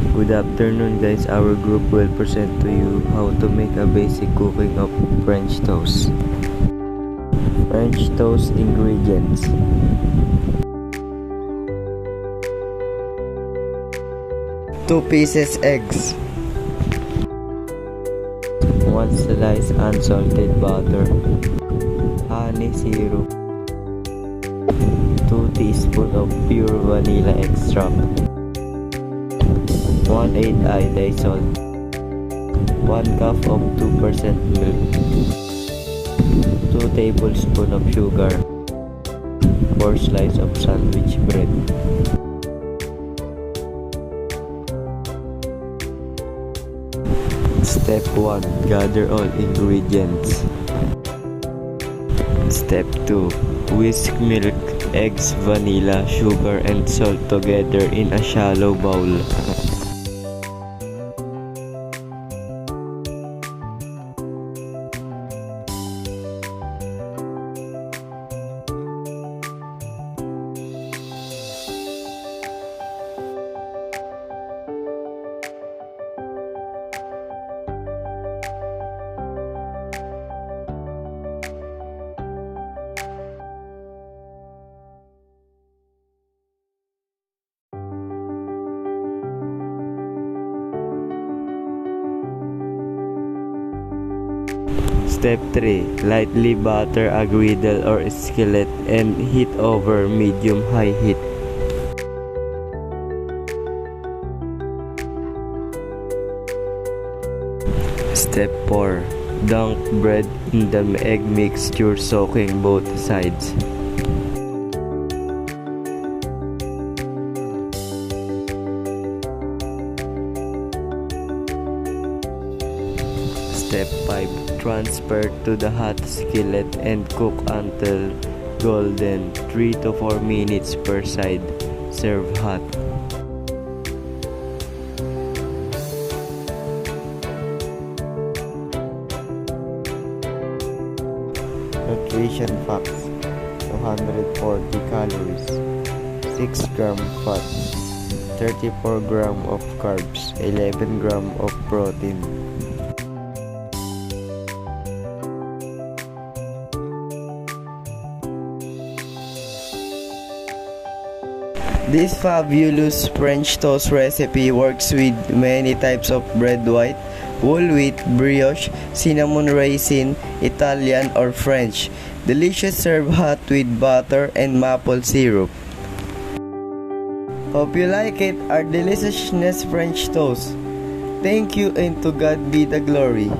Good afternoon guys, our group will present to you how to make a basic cooking of French toast. French toast ingredients: 2 pieces eggs, 1 slice unsalted butter, honey syrup, 2 teaspoons of pure vanilla extract, 1/8 iodized salt, 1 cup of 2% milk, 2 tablespoons of sugar, 4 slices of sandwich bread. Step 1. Gather all ingredients. Step 2. Whisk milk, eggs, vanilla, sugar, and salt together in a shallow bowl. Step 3. Lightly butter a griddle or skillet and heat over medium-high heat. Step 4. Dunk bread in the egg mixture, soaking both sides. Step 5. Transfer to the hot skillet and cook until golden, 3 to 4 minutes per side. Serve hot. Nutrition facts: 240 calories, 6 gram fat, 34 gram of carbs, 11 gram of protein. This fabulous French toast recipe works with many types of bread: white, whole wheat, brioche, cinnamon raisin, Italian or French. Delicious, serve hot with butter and maple syrup. Hope you like it, our deliciousness French toast. Thank you, and to God be the glory.